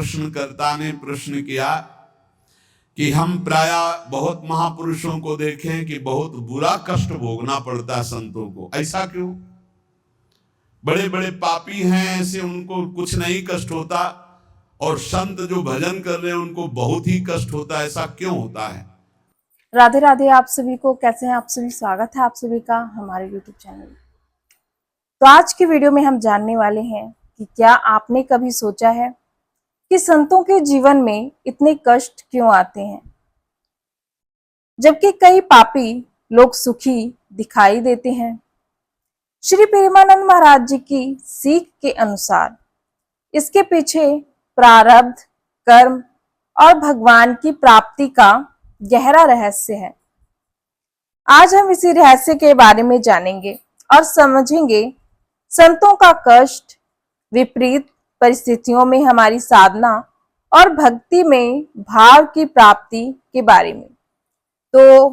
प्रश्नकर्ता ने प्रश्न किया कि हम प्रायः बहुत महापुरुषों को देखें कि बहुत बुरा कष्ट भोगना पड़ता है संतों को, ऐसा क्यों? बड़े बड़े पापी हैं ऐसे, उनको कुछ नहीं कष्ट होता, और संत जो भजन कर रहे हैं उनको बहुत ही कष्ट होता है, ऐसा क्यों होता है? राधे राधे आप सभी को, कैसे हैं आप सभी? स्वागत है आप सभी का हमारे YouTube चैनल में। तो आज की वीडियो में हम जानने वाले हैं कि क्या आपने कभी सोचा है कि संतों के जीवन में इतने कष्ट क्यों आते हैं, जबकि कई पापी लोग सुखी दिखाई देते हैं। श्री प्रेमानंद महाराज जी की सीख के अनुसार इसके पीछे प्रारब्ध, कर्म और भगवान की प्राप्ति का गहरा रहस्य है। आज हम इसी रहस्य के बारे में जानेंगे और समझेंगे संतों का कष्ट, विपरीत परिस्थितियों में हमारी साधना और भक्ति में भाव की प्राप्ति के बारे में। तो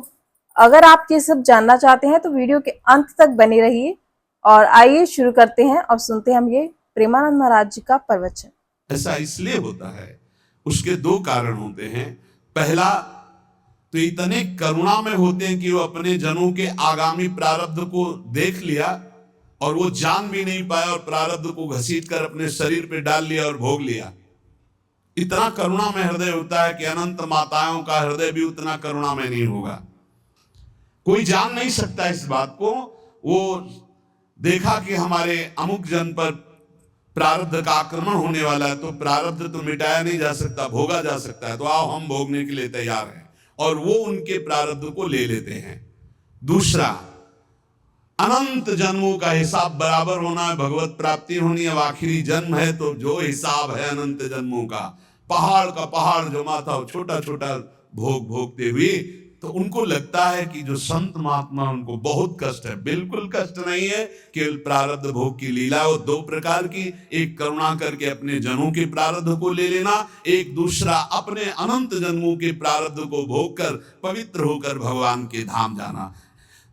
अगर आप ये सब जानना चाहते हैं तो वीडियो के अंत तक बने रहिए, और आइए शुरू करते हैं और सुनते हैं हम ये प्रेमानंद महाराज जी का प्रवचन। ऐसा इसलिए होता है, उसके दो कारण होते हैं। पहला तो इतने करुणा में होते हैं कि वो अपने जनों के आगामी प्रारब्ध को देख लिया और वो जान भी नहीं पाया और प्रारब्ध को घसीट कर अपने शरीर पे डाल लिया और भोग लिया। इतना करुणा में हृदय होता है कि अनंत माताओं का हृदय भी उतना करुणा में नहीं होगा। कोई जान नहीं सकता इस बात को। वो देखा कि हमारे अमुक जन पर प्रारब्ध का आक्रमण होने वाला है, तो प्रारब्ध तो मिटाया नहीं जा सकता, भोगा जा सकता है, तो आओ हम भोगने के लिए तैयार हैं, और वो उनके प्रारब्ध को ले लेते हैं। दूसरा, अनंत जन्मों का हिसाब बराबर होना है, भगवत प्राप्ति होनी है। अब आखिरी जन्म है तो जो हिसाब है अनंत जन्मों का, पहाड़ का पहाड़ जमा था, छोटा छोटा भोग भोगते हुए, तो उनको लगता है कि जो संत महात्मा उनको बहुत कष्ट है। बिल्कुल कष्ट नहीं है, केवल प्रारब्ध भोग की लीला। वो दो प्रकार की, एक करुणा करके अपने जनों के प्रारब्ध को ले लेना, एक दूसरा अपने अनंत जन्मों के प्रारब्ध को भोग कर पवित्र होकर भगवान के धाम जाना।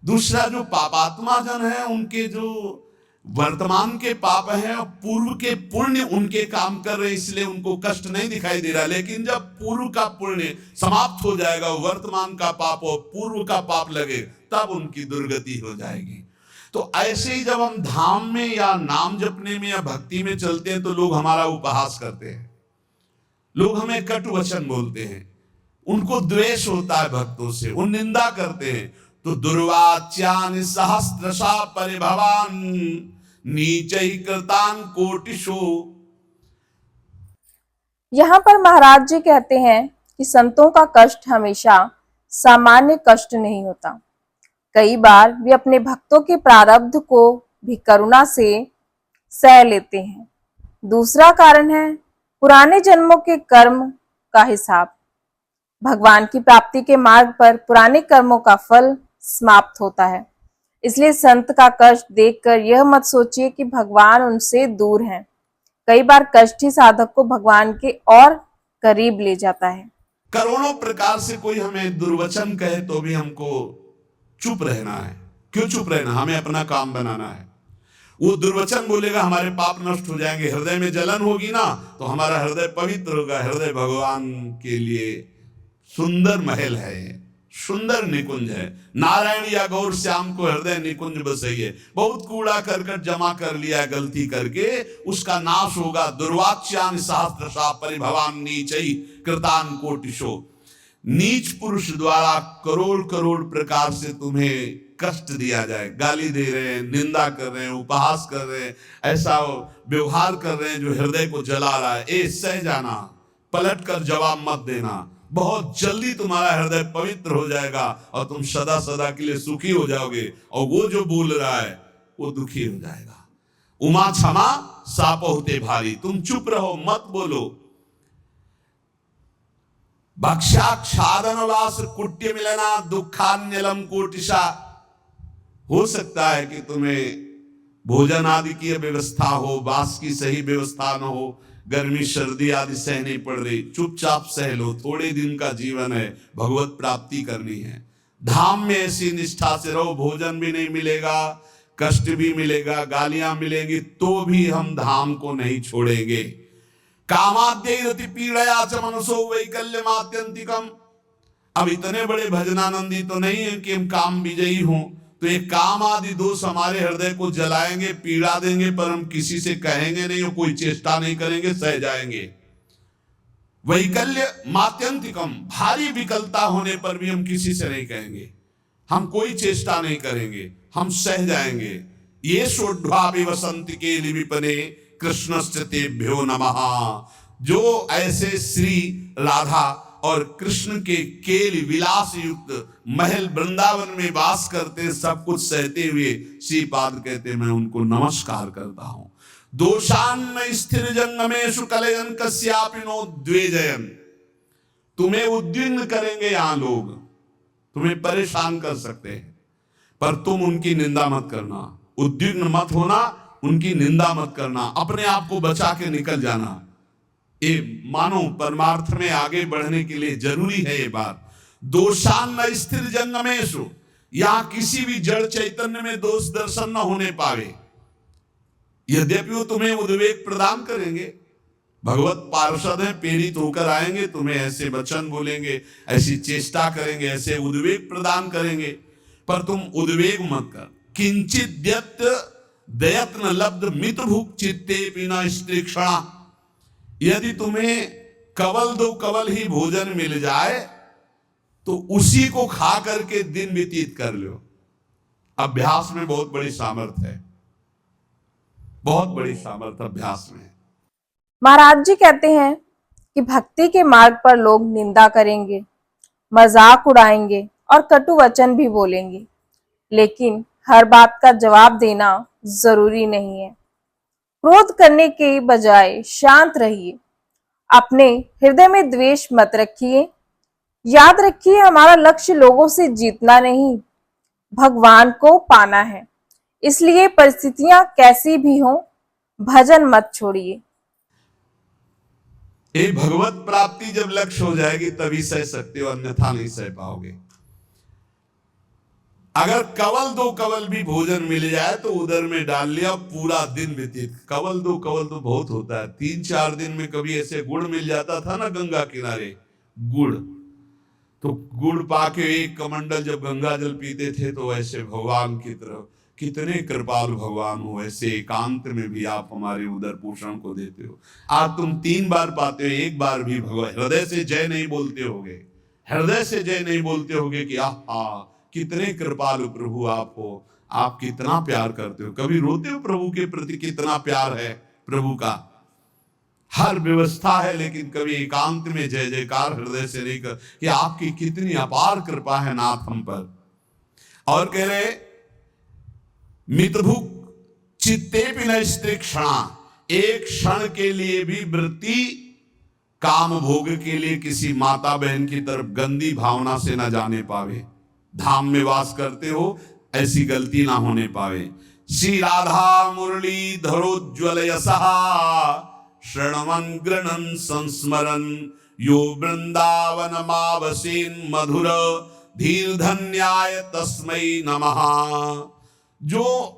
दूसरा, जो पापात्मा जन है, उनके जो वर्तमान के पाप हैं और पूर्व के पुण्य उनके काम कर रहे हैं, इसलिए उनको कष्ट नहीं दिखाई दे रहा। लेकिन जब पूर्व का पुण्य समाप्त हो जाएगा, वर्तमान का पाप और पूर्व का पाप लगे, तब उनकी दुर्गति हो जाएगी। तो ऐसे ही जब हम धाम में या नाम जपने में या भक्ति में चलते हैं तो लोग हमारा उपहास करते हैं, लोग हमें कटु वचन बोलते हैं, उनको द्वेष होता है भक्तों से, वो निंदा करते हैं। तो दुर्वाच्यानि सहस्रशा परिभवान नीचै कृतान कोटिशो। यहाँ पर महाराज जी कहते हैं कि संतों का कष्ट हमेशा सामान्य कष्ट नहीं होता। कई बार वे अपने भक्तों के प्रारब्ध को भी करुणा से सह लेते हैं। दूसरा कारण है पुराने जन्मों के कर्म का हिसाब। भगवान की प्राप्ति के मार्ग पर पुराने कर्मों का फल समाप्त होता है। इसलिए संत का कष्ट देखकर यह मत सोचिए कि भगवान उनसे दूर हैं। कई बार कष्ट ही साधक को भगवान के और करीब ले जाता है। करोड़ों प्रकार से कोई हमें दुर्वचन कहे तो भी हमको चुप रहना है। क्यों चुप रहना? हमें अपना काम बनाना है। वो दुर्वचन बोलेगा, हमारे पाप नष्ट हो जाएंगे, हृदय में जलन होगी ना, तो हमारा हृदय पवित्र होगा। हृदय भगवान के लिए सुंदर महल है, सुंदर निकुंज है। नारायण या गौर श्याम को हृदय निकुंज बसइए। बहुत कूड़ा करकट जमा कर लिया गलती करके, उसका नाश होगा। दुर्वाच्यानि सहस्रशा परिभवान नीचै कृतान कोटिशो। नीच पुरुष द्वारा करोड़ करोड़ प्रकार से तुम्हें कष्ट दिया जाए, गाली दे रहे हैं, निंदा कर रहे हैं, उपहास कर रहे हैं, ऐसा व्यवहार कर रहे हैं जो हृदय को जला रहा है, ए सह जाना, पलट कर जवाब मत देना। बहुत जल्दी तुम्हारा हृदय पवित्र हो जाएगा और तुम सदा सदा के लिए सुखी हो जाओगे, और वो जो बोल रहा है वो दुखी हो जाएगा। उमा क्षमा साप होते भारी। तुम चुप रहो, मत बोलो। भक्षाक्षादनवास कुट्य मिलना दुखान्यलम कोटिशा। हो सकता है कि तुम्हें भोजन आदि की व्यवस्था हो, वास की सही व्यवस्था न हो, गर्मी सर्दी आदि सहनी पड़ रही, चुपचाप सह लो। थोड़े दिन का जीवन है, भगवत प्राप्ति करनी है। धाम में ऐसी निष्ठा से रहो, भोजन भी नहीं मिलेगा, कष्ट भी मिलेगा, गालियां मिलेंगी, तो भी हम धाम को नहीं छोड़ेंगे। कामाद्यैरति पीड़या च मनसो वैकल्यमात्यंतिकम। अब इतने बड़े भजनानंदी तो नहीं है कि हम काम विजयी हों, तो ये काम आदि दोष हमारे हृदय को जलाएंगे, पीड़ा देंगे, पर हम किसी से कहेंगे नहीं और कोई चेष्टा नहीं करेंगे, सह जाएंगे। वैकल्य मात्यंतिकम, भारी विकलता होने पर भी हम किसी से नहीं कहेंगे, हम कोई चेष्टा नहीं करेंगे, हम सह जाएंगे। ये सोढ़्वापि वसंति के विपने कृष्णस्य तेभ्यो नमः। जो ऐसे श्री राधा और कृष्ण के केल विलास युक्त महल वृंदावन में वास करते, सब कुछ सहते हुए श्रीपाद कहते मैं उनको नमस्कार करता हूं। दोषान्न स्थिर जंगमेषु कलयन कस्यापि नो द्वेजयन। तुम्हें उद्विग्न करेंगे यहां लोग, तुम्हें परेशान कर सकते हैं, पर तुम उनकी निंदा मत करना, उद्विग्न मत होना, उनकी निंदा मत करना, अपने आप को बचा के निकल जाना। ये मानो परमार्थ में आगे बढ़ने के लिए जरूरी है ये बात। दोषान्न स्थिर जंगमेषु, यहां किसी भी जड़ चैतन्य में दोष दर्शन न होने पावे। यद्यपि वो तुम्हें उद्वेग प्रदान करेंगे, भगवत पार्षद है, पीड़ित होकर आएंगे, तुम्हें ऐसे वचन बोलेंगे, ऐसी चेष्टा करेंगे, ऐसे उद्वेग प्रदान करेंगे, पर तुम उद्वेग मत कर। किंचित दयत्न लब्ध मित भूक चित्ते बिना स्त्रीक्षणा। यदि तुम्हें कवल दो कवल ही भोजन मिल जाए तो उसी को खा करके दिन व्यतीत कर लो। अभ्यास में बहुत बड़ी सामर्थ्य है, बहुत बड़ी सामर्थ्य अभ्यास में। महाराज जी कहते हैं कि भक्ति के मार्ग पर लोग निंदा करेंगे, मजाक उड़ाएंगे और कटु वचन भी बोलेंगे, लेकिन हर बात का जवाब देना जरूरी नहीं है। क्रोध करने के बजाय शांत रहिए, अपने हृदय में द्वेष मत रखिए। याद रखिए, हमारा लक्ष्य लोगों से जीतना नहीं, भगवान को पाना है। इसलिए परिस्थितियां कैसी भी हों, भजन मत छोड़िए। ये भगवत प्राप्ति जब लक्ष्य हो जाएगी तभी सह सकते हो, अन्यथा नहीं सह पाओगे। अगर कवल दो कवल भी भोजन मिल जाए तो उधर में डाल लिया, पूरा दिन व्यतीत। कवल दो बहुत होता है, 3-4 दिन में कभी ऐसे गुड़ मिल जाता था ना गंगा किनारे, गुड़, तो गुड़ पाके एक कमंडल जब गंगा जल पीते थे तो ऐसे भगवान की तरफ, कितने कृपालु भगवान हो, ऐसे एकांत में भी आप हमारे उदर पोषण को देते हो। आज तुम 3 बार पाते हो, एक बार भी भगवान हृदय से जय नहीं बोलते होगे, हृदय से जय नहीं बोलते होगे कि आहा कितने कृपालु प्रभु आप हो, आप कितना प्यार करते हो। कभी रोते हो प्रभु के प्रति, कितना प्यार है प्रभु का। हर व्यवस्था है, लेकिन कभी एकांत में जय जयकार हृदय से नहीं कर कि आपकी कितनी अपार कृपा है नाथ हम पर। और कह रहे मितभुक चित्ते बिना स्त्री क्षणा, एक क्षण के लिए भी वृत्ति काम भोग के लिए किसी माता बहन की तरफ गंदी भावना से न जाने पावे। धाम में वास करते हो, ऐसी गलती ना होने पावे। श्री राधा मुरली धरोज्वल यशहा शरणवन गृणन संस्मरन यो वृंदावन मावसीन मधुर धीर धन्याय तस्मै नमः। जो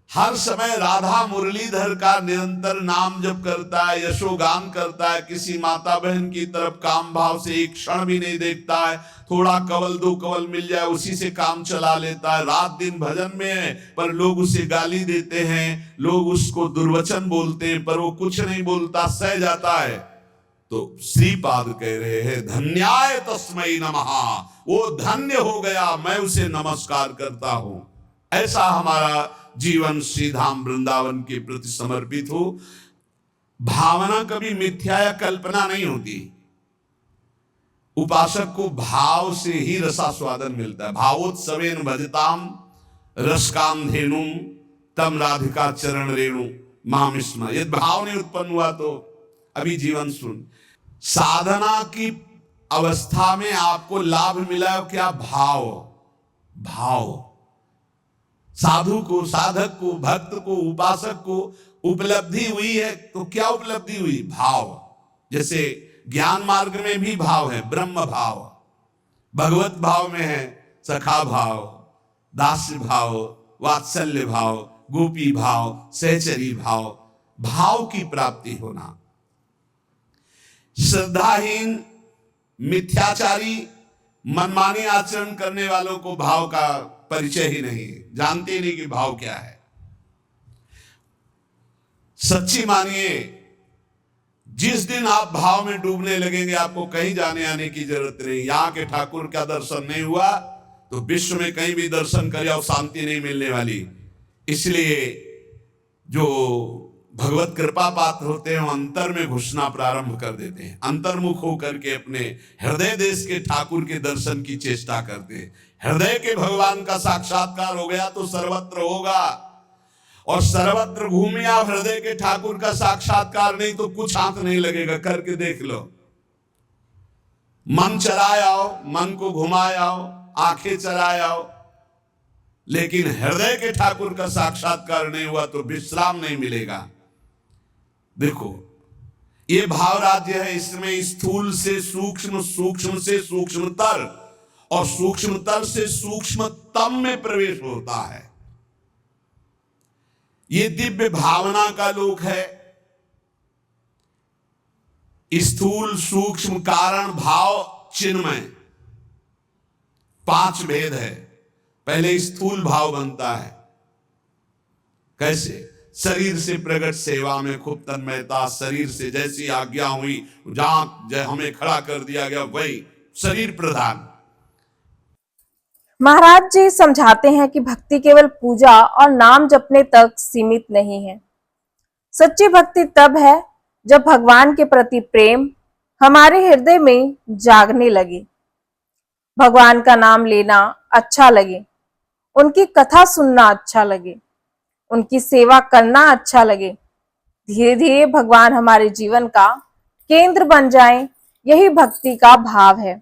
हर समय राधा मुरलीधर का निरंतर नाम जप करता है, यशोगान करता है, किसी माता बहन की तरफ काम भाव से एक क्षण भी नहीं देखता है, थोड़ा कवल दो कवल मिल जाए उसी से काम चला लेता है, रात दिन भजन में है पर लोग उसे गाली देते हैं, लोग उसको दुर्वचन बोलते हैं, पर वो कुछ नहीं बोलता, सह जाता है। तो श्रीपाद कह रहे हैं धन्याय तस्मै नमः, वो धन्य हो गया, मैं उसे नमस्कार करता हूं। ऐसा हमारा जीवन श्री धाम वृंदावन के प्रति समर्पित हो। भावना कभी मिथ्या या कल्पना नहीं होती। उपासक को भाव से ही रसास्वादन मिलता है। भावोत्सवेन भजताम रसकाम धेनुम तम राधिका चरण रेणु मामिस्म। यदि भाव नहीं उत्पन्न हुआ तो अभी जीवन सुन। साधना की अवस्था में आपको लाभ मिला क्या? भाव साधु को, साधक को, भक्त को, उपासक को उपलब्धि हुई है तो क्या उपलब्धि हुई? भाव। जैसे ज्ञान मार्ग में भी भाव है, ब्रह्म भाव, भगवत भाव में है सखा भाव, दास्य भाव, वात्सल्य भाव, गोपी भाव, सहचरी भाव, भाव की प्राप्ति होना। श्रद्धाहीन, मिथ्याचारी, मनमानी आचरण करने वालों को भाव का परिचय ही नहीं, जानते ही नहीं कि भाव क्या है। सच्ची मानिए, जिस दिन आप भाव में डूबने लगेंगे, आपको कहीं जाने आने की जरूरत नहीं। यहां के ठाकुर का दर्शन नहीं हुआ तो विश्व में कहीं भी दर्शन करे और शांति नहीं मिलने वाली। इसलिए जो भगवत कृपा पात्र होते हैं वो अंतर में घुसना प्रारंभ कर देते हैं, अंतर्मुख होकर के अपने हृदय देश के ठाकुर के दर्शन की चेष्टा करते हैं। हृदय के भगवान का साक्षात्कार हो गया तो सर्वत्र होगा, और सर्वत्र घूमे आप, हृदय के ठाकुर का साक्षात्कार नहीं तो कुछ हाथ नहीं लगेगा। करके देख लो, मन चलाए आओ, मन को घुमाए आओ, आंखें चलाए आओ, लेकिन हृदय के ठाकुर का साक्षात्कार नहीं हुआ तो विश्राम नहीं मिलेगा। देखो, ये भाव राज्य है, इसमें स्थूल से सूक्ष्म, सूक्ष्म से सूक्ष्मतर और सूक्ष्मतर से सूक्ष्मतम में प्रवेश होता है। ये दिव्य भावना का लोक है। स्थूल, सूक्ष्म, कारण, भाव, चिन्मय, 5 भेद है। पहले स्थूल भाव बनता है। कैसे? शरीर से प्रकट सेवा में खूब तन्मयता, शरीर से जैसी आज्ञा हुई, जहां हमें खड़ा कर दिया गया वही शरीर प्रधान। महाराज जी समझाते हैं कि भक्ति केवल पूजा और नाम जपने तक सीमित नहीं है। सच्ची भक्ति तब है जब भगवान के प्रति प्रेम हमारे हृदय में जागने लगे, भगवान का नाम लेना अच्छा लगे, उनकी कथा सुनना अच्छा लगे, उनकी सेवा करना अच्छा लगे। धीरे धीरे भगवान हमारे जीवन का केंद्र बन जाएं, यही भक्ति का भाव है।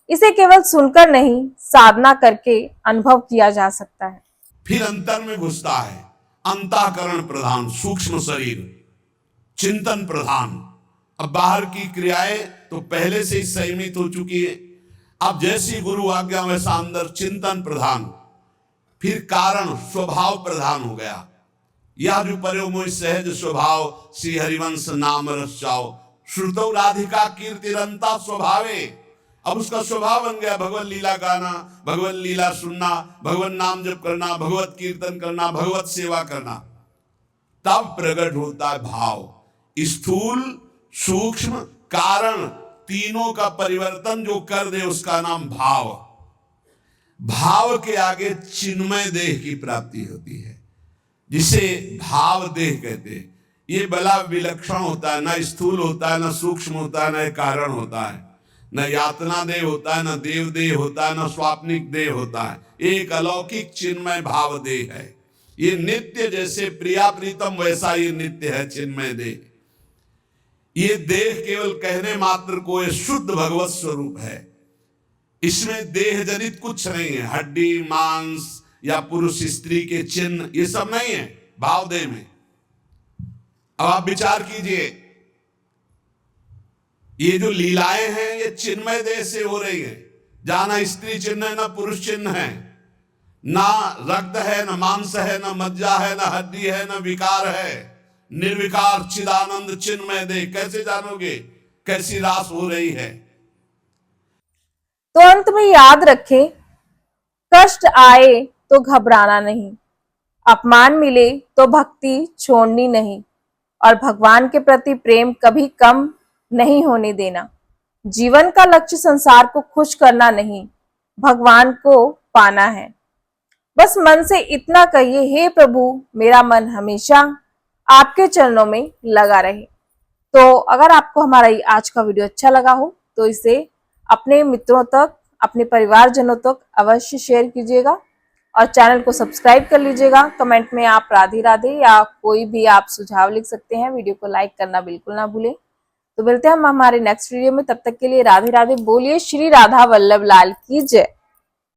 इसे केवल सुनकर नहीं, साधना करके अनुभव किया जा सकता है। फिर अंतर में घुसता है। अंतःकरण प्रधान, सूक्ष्म शरीर, चिंतन प्रधान। अब बाहर की क्रियाएं तो पहले से ही संयमित हो चुकी है। अब जैसी गुरु आज्ञा वैसा अंदर चिंतन प्रधान। फिर कारण स्वभाव प्रधान हो गया। यह जो पर्यो मोहि सहज स्वभाव, श्री हरिवंश नाम रस चाओ, श्रुतौ राधिका कीर्तिरंता स्वभावे। अब उसका स्वभाव बन गया भगवत लीला गाना, भगवत लीला सुनना, भगवत नाम जप करना, भगवत कीर्तन करना, भगवत सेवा करना। तब प्रकट होता है भाव। स्थूल, सूक्ष्म, कारण, तीनों का परिवर्तन जो कर दे उसका नाम भाव। भाव के आगे चिन्मय देह की प्राप्ति होती है, जिसे भाव देह कहते हैं। ये बड़ा विलक्षण होता है, न स्थूल होता है, न सूक्ष्म होता है, न कारण होता है, न यातना देह होता है, न देव देह होता है, न स्वाप्निक देह होता है। एक अलौकिक चिन्मय भाव देह है। ये नित्य, जैसे प्रिया प्रीतम वैसा ये नित्य है चिन्मय देह। ये देह केवल कहने मात्र को ये शुद्ध भगवत स्वरूप है। इसमें देह जनित कुछ नहीं है, हड्डी मांस या पुरुष स्त्री के चिन्ह ये सब नहीं है भाव देह में। अब आप विचार कीजिए, ये जो लीलाएं हैं ये चिन्मय देह से हो रही है, जहां ना स्त्री चिन्ह है, ना पुरुष चिन्ह है, ना रक्त है, ना मांस है, ना मज्जा है, ना हड्डी है, ना विकार है। निर्विकार चिदानंद चिन्मय देह। कैसे जानोगे कैसी रास हो रही है? तो अंत में याद रखें, कष्ट आए तो घबराना नहीं, अपमान मिले तो भक्ति छोड़नी नहीं, और भगवान के प्रति प्रेम कभी कम नहीं होने देना। जीवन का लक्ष्य संसार को खुश करना नहीं, भगवान को पाना है। बस मन से इतना कहिए, हे प्रभु मेरा मन हमेशा आपके चरणों में लगा रहे। तो अगर आपको हमारा ये आज का वीडियो अच्छा लगा हो तो इसे अपने मित्रों तक, अपने परिवारजनों तक अवश्य शेयर कीजिएगा और चैनल को सब्सक्राइब कर लीजिएगा। कमेंट में आप राधे राधे या कोई भी आप सुझाव लिख सकते हैं। वीडियो को लाइक करना बिल्कुल ना भूलें। तो मिलते हैं हम हमारे नेक्स्ट वीडियो में, तब तक के लिए राधे राधे। बोलिए श्री राधा वल्लभ लाल की जय।